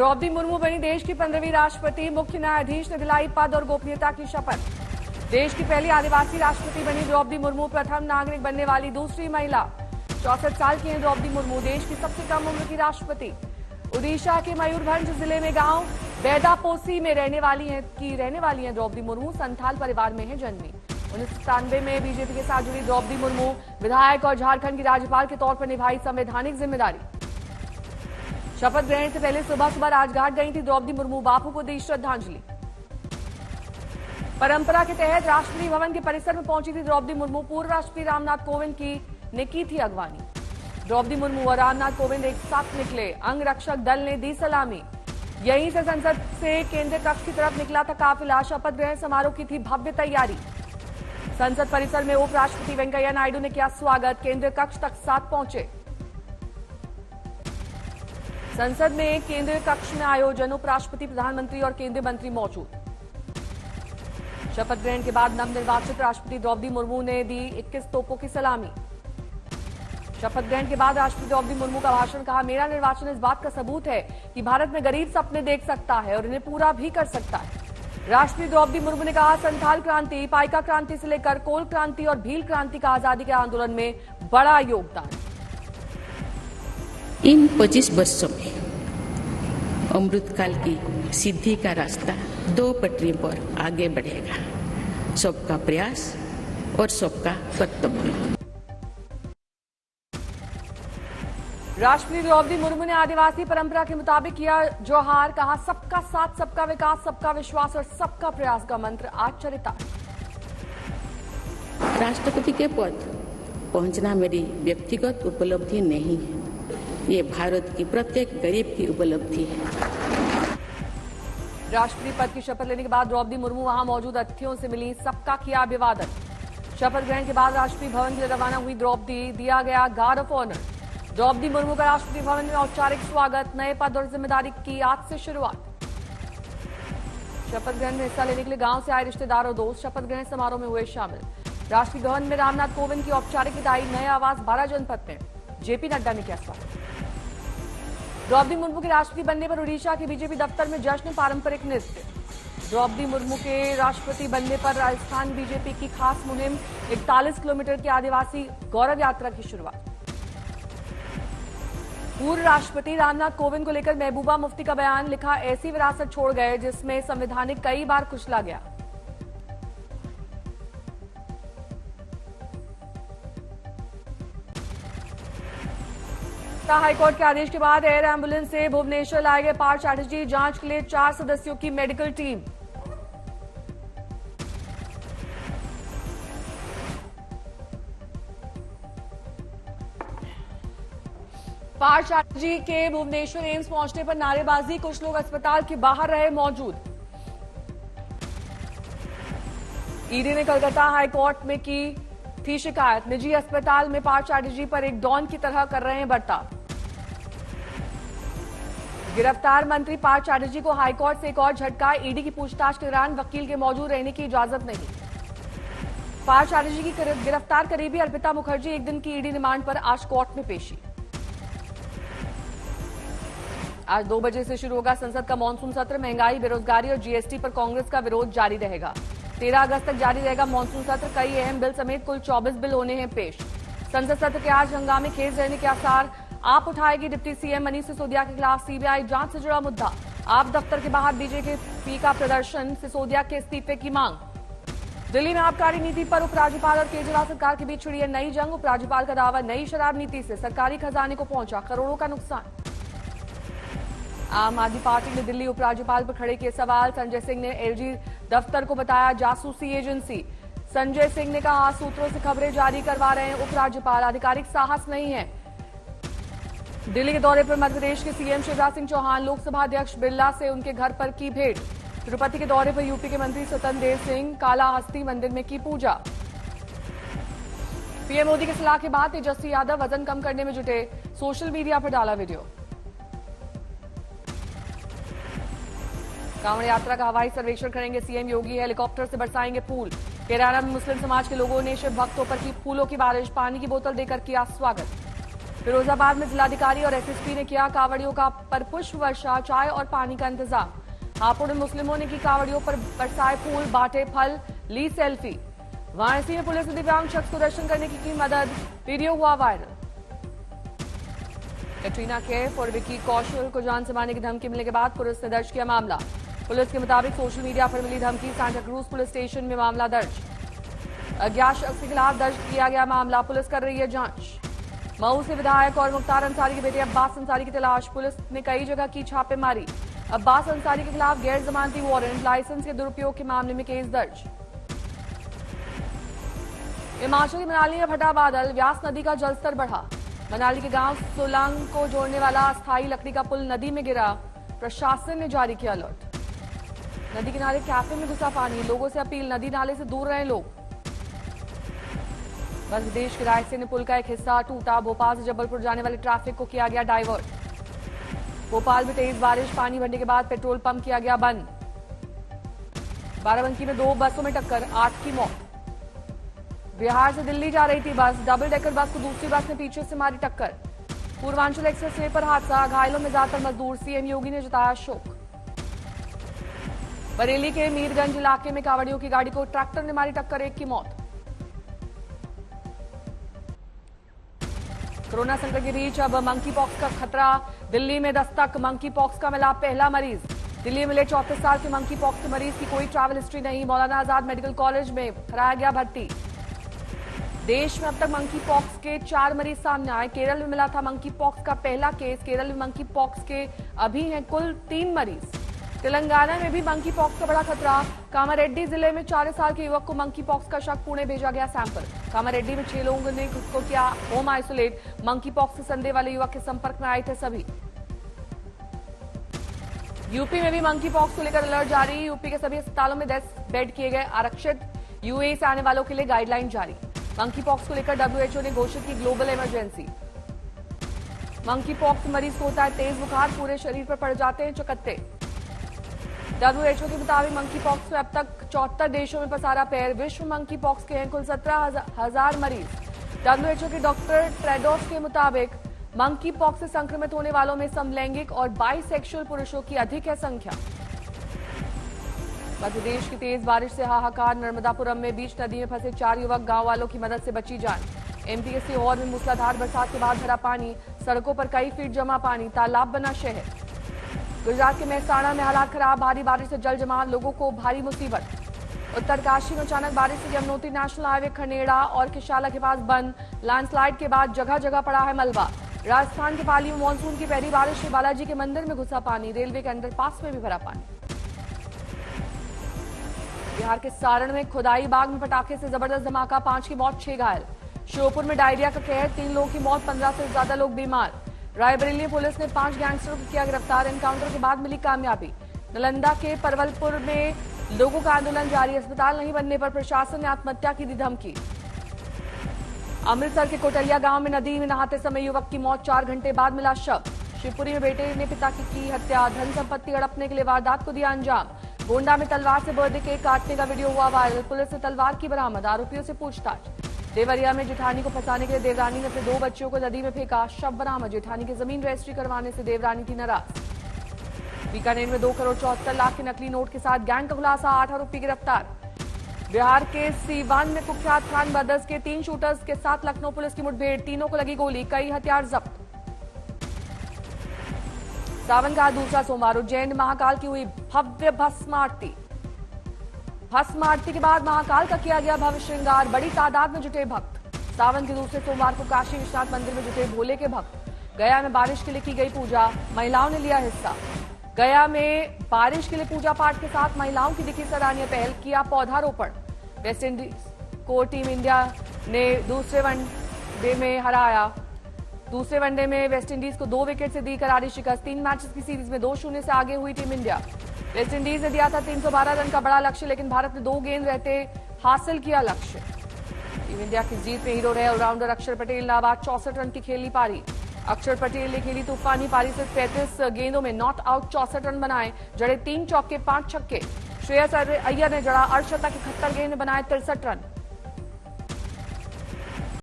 द्रौपदी मुर्मू बनी देश की 15वीं राष्ट्रपति। मुख्य न्यायाधीश ने दिलाई पद और गोपनीयता की शपथ। देश की पहली आदिवासी राष्ट्रपति बनी द्रौपदी मुर्मू प्रथम नागरिक बनने वाली दूसरी महिला। 64 साल की हैं द्रौपदी मुर्मू, देश की सबसे कम उम्र की राष्ट्रपति। ओडिशा के मयूरभंज जिले में गांव बेदापोसी में रहने वाली हैं द्रौपदी मुर्मू। संथाल परिवार में है जन्मी। 1997 में बीजेपी के साथ जुड़ी द्रौपदी मुर्मू विधायक और झारखंड की राज्यपाल के तौर पर निभाई संवैधानिक जिम्मेदारी। शपथ ग्रहण से पहले सुबह राजघाट गई थी द्रौपदी मुर्मू, बापू को दी श्रद्धांजलि। परंपरा के तहत राष्ट्रपति भवन के परिसर में पहुंची थी द्रौपदी मुर्मू। पूर्व राष्ट्रपति रामनाथ कोविंद ने की थी अगवानी। द्रौपदी मुर्मू और रामनाथ कोविंद एक साथ निकले, अंग रक्षक दल ने दी सलामी। यहीं से संसद से केंद्रीय कक्ष की तरफ निकला था काफिला। शपथ ग्रहण समारोह की थी भव्य तैयारी। संसद परिसर में उपराष्ट्रपति वेंकैया नायडू ने किया स्वागत, केंद्रीय कक्ष तक साथ पहुंचे। संसद में केंद्रीय कक्ष में आयोजन, उपराष्ट्रपति, प्रधानमंत्री और केंद्रीय मंत्री मौजूद। शपथ ग्रहण के बाद नवनिर्वाचित राष्ट्रपति द्रौपदी मुर्मू ने दी 21 तोपों की सलामी। शपथ ग्रहण के बाद राष्ट्रपति द्रौपदी मुर्मू का भाषण, कहा मेरा निर्वाचन इस बात का सबूत है कि भारत में गरीब सपने देख सकता है और इन्हें पूरा भी कर सकता है। राष्ट्रपति द्रौपदी मुर्मू ने कहा संथाल क्रांति, पाइका क्रांति से लेकर कोल क्रांति और भील क्रांति का आजादी के आंदोलन में बड़ा योगदान। इन 25 वर्षों में अमृतकाल की सिद्धि का रास्ता 2 पटरी पर आगे बढ़ेगा। सबका प्रयास और सबका कर्तव्य। राष्ट्रपति द्रौपदी मुर्मू ने आदिवासी परंपरा के मुताबिक किया जोहार, कहा सबका साथ, सबका विकास, सबका विश्वास और सबका प्रयास का मंत्र आज चरितार्थ। राष्ट्रपति के पद पहुंचना मेरी व्यक्तिगत उपलब्धि नहीं है, ये भारत की प्रत्येक गरीब की उपलब्धि है। राष्ट्रपति पद की शपथ लेने के बाद द्रौपदी मुर्मू वहां मौजूद अतिथियों से मिली, सबका किया अभिवादन। शपथ ग्रहण के बाद राष्ट्रपति भवन के लिए रवाना हुई द्रौपदी, दिया गया guard of honour. Draupadi Murmu का राष्ट्रपति भवन में औपचारिक स्वागत, नए पद और जिम्मेदारी की आज से शुरुआत। शपथ ग्रहण में हिस्सा लेने के लिए गांव से आए रिश्तेदार और दोस्त शपथ ग्रहण समारोह में हुए शामिल। राष्ट्रपति भवन में रामनाथ कोविंद की औपचारिक विदाई, नए आवास 12 जनपद में जेपी नड्डा ने किया स्वागत। द्रौपदी मुर्मू के राष्ट्रपति बनने पर ओडिशा के बीजेपी दफ्तर में जश्न, पारंपरिक नृत्य। द्रौपदी मुर्मू के राष्ट्रपति बनने पर राजस्थान बीजेपी की खास मुहिम, 41 किलोमीटर की आदिवासी गौरव यात्रा की शुरुआत। पूर्व राष्ट्रपति रामनाथ कोविंद को लेकर महबूबा मुफ्ती का बयान, लिखा ऐसी विरासत छोड़ गए जिसमें संवैधानिक कई बार कुचला गया। हाईकोर्ट के आदेश के बाद एयर एम्बुलेंस से भुवनेश्वर लाए गए पार्थ चैटर्जी, जांच के लिए 4 सदस्यों की मेडिकल टीम। पार्थ चैटर्जी के भुवनेश्वर एम्स पहुंचने पर नारेबाजी, कुछ लोग अस्पताल के बाहर रहे मौजूद। ईडी ने कलकत्ता हाईकोर्ट में की थी शिकायत, निजी अस्पताल में पार्थ चैटर्जी पर एक डॉन की तरह कर रहे हैं बर्ताव। गिरफ्तार मंत्री पार्थ चैटर्जी को हाईकोर्ट से एक और झटका, ईडी की पूछताछ के दौरान वकील के मौजूद रहने की इजाजत नहीं। पार्थ चैटर्जी की गिरफ्तार करीबी अर्पिता मुखर्जी एक दिन की ईडी रिमांड पर आज कोर्ट में पेशी। आज 2 बजे से शुरू होगा संसद का मानसून सत्र। महंगाई, बेरोजगारी और जीएसटी पर कांग्रेस का विरोध जारी रहेगा। 13 अगस्त तक जारी रहेगा मानसून सत्र। कई अहम बिल समेत कुल 24 बिल होने हैं पेश। संसद सत्र के आज हंगामे खेज रहने के आसार। आप उठाएगी डिप्टी सीएम मनीष सिसोदिया के खिलाफ सीबीआई जांच से जुड़ा मुद्दा। आप दफ्तर के बाहर बीजेपी का प्रदर्शन, सिसोदिया के इस्तीफे की मांग। दिल्ली में आबकारी नीति पर उपराज्यपाल और केजरीवाल सरकार के बीच छिड़ी है नई जंग। उपराज्यपाल का दावा, नई शराब नीति से सरकारी खजाने को पहुंचा करोड़ों का नुकसान। आम आदमी पार्टी ने दिल्ली उपराज्यपाल पर खड़े किए सवाल। संजय सिंह ने एलजी दफ्तर को बताया जासूसी एजेंसी। संजय सिंह ने कहा सूत्रों से खबरें जारी करवा रहे हैं उपराज्यपाल, आधिकारिक साहस नहीं है। दिल्ली के दौरे पर मध्यप्रदेश के सीएम शिवराज सिंह चौहान, लोकसभा अध्यक्ष बिरला से उनके घर पर की भेंट। तिरुपति के दौरे पर यूपी के मंत्री स्वतंत्र देव सिंह, कालाहस्ती मंदिर में की पूजा। पीएम मोदी की सलाह के बाद तेजस्वी यादव वजन कम करने में जुटे, सोशल मीडिया पर डाला वीडियो। कांवड़ यात्रा का हवाई सर्वेक्षण करेंगे सीएम योगी, हेलीकॉप्टर से बरसाएंगे फूल। कैराना में मुस्लिम समाज के लोगों ने शिव भक्तों पर की फूलों की बारिश, पानी की बोतल देकर किया स्वागत। फिरोजाबाद में जिलाधिकारी और एसएसपी ने किया कांवड़ियों का पर पुष्प वर्षा, चाय और पानी का इंतजाम। हापुड़ में मुस्लिमों ने की कांवड़ियों पर बरसाए फूल, बांटे फल, ली सेल्फी। वाराणसी में पुलिस ने दिव्यांग शख्स को दर्शन करने की मदद, वीडियो हुआ वायरल। कैटरीना कैफ और विकी कौशल को जान से मारने की धमकी मिलने के बाद पुलिस ने दर्ज किया मामला। पुलिस के मुताबिक सोशल मीडिया पर मिली धमकी, सांता क्रूज पुलिस स्टेशन में मामला दर्ज। अज्ञात शख्स के खिलाफ दर्ज किया गया मामला, पुलिस कर रही है जांच। मऊ से विधायक और मुख्तार अंसारी के बेटे अब्बास अंसारी की तलाश, पुलिस ने कई जगह की छापेमारी। अब्बास अंसारी के खिलाफ गैर जमानती वारंट, लाइसेंस के दुरुपयोग के मामले में केस दर्ज। हिमाचल की मनाली में फटा बादल, व्यास नदी का जलस्तर बढ़ा। मनाली के गांव सोलांग को जोड़ने वाला अस्थायी लकड़ी का पुल नदी में गिरा, प्रशासन ने जारी किया अलर्ट। नदी किनारे कैफे में घुसा पानी, लोगों से अपील, नदी नाले से दूर रहें लोग। मध्य प्रदेश के रायसेन पुल का एक हिस्सा टूटा, भोपाल से जबलपुर जाने वाले ट्रैफिक को किया गया डाइवर्ट। भोपाल में तेज बारिश, पानी भरने के बाद पेट्रोल पंप किया गया बंद। बाराबंकी में 2 बसों में टक्कर, 8 की मौत। बिहार से दिल्ली जा रही थी बस, डबल डेकर बस को दूसरी बस ने पीछे से मारी टक्कर। पूर्वांचल एक्सप्रेस वे पर हादसा, घायलों में ज्यादातर मजदूर, सीएम योगी ने जताया शोक। बरेली के मीरगंज इलाके में कांवड़ियों की गाड़ी को ट्रैक्टर ने मारी टक्कर, 1 की मौत। कोरोना संकट के बीच अब मंकी पॉक्स का खतरा, दिल्ली में दस्तक, मंकी पॉक्स का मिला पहला मरीज। दिल्ली में मिले 34 साल के मंकी पॉक्स के मरीज की कोई ट्रैवल हिस्ट्री नहीं, मौलाना आजाद मेडिकल कॉलेज में कराया गया भर्ती। देश में अब तक मंकी पॉक्स के 4 मरीज सामने आए। केरल में मिला था मंकी पॉक्स का पहला केस, केरल में मंकी पॉक्स के अभी हैं कुल 3 मरीज। तेलंगाना में भी मंकी पॉक्स का बड़ा खतरा, कामारेड्डी जिले में 4 साल के युवक को मंकी पॉक्स का शक, पुणे भेजा गया सैंपल। कामारेड्डी में 6 लोगों ने खुद को किया होम आइसोलेट, मंकी पॉक्स से संदेह वाले युवक के संपर्क में आए थे सभी। यूपी में भी मंकी पॉक्स को लेकर अलर्ट जारी, यूपी के सभी अस्पतालों में 10 बेड किए गए आरक्षित, यूएई से आने वालों के लिए गाइडलाइन जारी। मंकी पॉक्स को लेकर डब्ल्यूएचओ ने घोषित की ग्लोबल इमरजेंसी। मंकी पॉक्स मरीज को होता है तेज बुखार, पूरे शरीर पर पड़ जाते हैं चकत्ते। डब्ल्यूएचओ के मुताबिक मंकी पॉक्स में अब तक 74 देशों में पसारा पैर, विश्व मंकी पॉक्स के हैं कुल 17,000 मरीज। डब्ल्यूएचओ के डॉक्टर ट्रेडोस के मुताबिक मंकी पॉक्स से संक्रमित होने वालों में समलैंगिक और बाइसेक्सुअल पुरुषों की अधिक है संख्या। मध्य प्रदेश की तेज बारिश से हाहाकार, नर्मदापुरम में बीच नदी में फंसे 4 युवक, गांव वालों की मदद से बची जान। एमपी के सीहोर में मूसलाधार बरसात के बाद भरा पानी, सड़कों पर कई फीट जमा पानी, तालाब बना शहर। गुजरात के मेहसाणा में हालात खराब, भारी बारिश से जल जमाव, लोगों को भारी मुसीबत। उत्तरकाशी में अचानक बारिश से यमुनोत्री नेशनल हाईवे खनेड़ा और किशाला के पास बंद, लैंडस्लाइड के बाद जगह जगह पड़ा है मलबा। राजस्थान के पाली में मानसून की पहली बारिश से बालाजी के मंदिर में घुसा पानी, रेलवे के अंडरपास में भी भरा पानी। बिहार के सारण में खुदाई बाग में पटाखे से जबरदस्त धमाका, 5 की मौत, 6 घायल। श्योपुर में डायरिया का कहर, 3 लोगों की मौत, 15 से ज्यादा लोग बीमार। रायबरेली पुलिस ने 5 गैंगस्टरों को किया गिरफ्तार, एनकाउंटर के बाद मिली कामयाबी। नालंदा के परवलपुर में लोगों का आंदोलन जारी, अस्पताल नहीं बनने पर प्रशासन ने आत्महत्या की दी धमकी। अमृतसर के कोटलिया गांव में नदी में नहाते समय युवक की मौत, 4 घंटे बाद मिला शव। शिवपुरी में बेटे ने पिता की हत्या, धन संपत्ति हड़पने के लिए वारदात को दिया अंजाम। गोंडा में तलवार से बर्थडे केक काटने का वीडियो हुआ वायरल, पुलिस ने तलवार की बरामद, आरोपियों से पूछताछ। देवरिया में जेठानी को फंसाने के लिए देवरानी ने अपने 2 बच्चियों को नदी में फेंका, शव बरामद। जेठानी की जमीन रजिस्ट्री करवाने से देवरानी थी नाराज। बीकानेर में 2 करोड़ 74 लाख के नकली नोट के साथ गैंग का खुलासा, 8 आरोपी गिरफ्तार। बिहार के सीवान में कुख्यात खान ब्रदर्स के 3 शूटर्स के साथ लखनऊ पुलिस की मुठभेड़, तीनों को लगी गोली, कई हथियार जब्त। सावन का दूसरा सोमवार, उज्जैन महाकाल की हुई भव्य भस्म आरती। भस्म आरती के बाद महाकाल का किया गया भव्य श्रृंगार, बड़ी तादाद में जुटे भक्त। सावन के दूसरे सोमवार को काशी विश्वनाथ मंदिर में जुटे भोले के भक्त। गया में बारिश के लिए की गई पूजा, महिलाओं ने लिया हिस्सा। गया में बारिश के लिए पूजा पाठ के साथ महिलाओं की दिखी सराहनीय पहल, किया पौधारोपण। वेस्ट इंडीज को टीम इंडिया ने दूसरे वनडे में हराया। दूसरे वनडे में वेस्ट इंडीज को 2 विकेट से दी करारी शिकस्त, 3 मैचेस की सीरीज में 2-0 से आगे हुई टीम इंडिया। वेस्ट इंडीज ने दिया था 312 रन का बड़ा लक्ष्य, लेकिन भारत ने 2 गेंद रहते हासिल किया लक्ष्य। टीम इंडिया की जीत में हीरो रहे ऑलराउंडर अक्षर पटेल ने बाद 64 रन की खेली पारी। अक्षर पटेल ने खेली तूफानी पारी से 35 गेंदों में नॉट आउट 64 रन बनाए, जड़े 3 चौके 5 छक्के। श्रेयस अय्यर ने जड़ा अर्धशतक, 71 गेंद में बनाए 63 रन।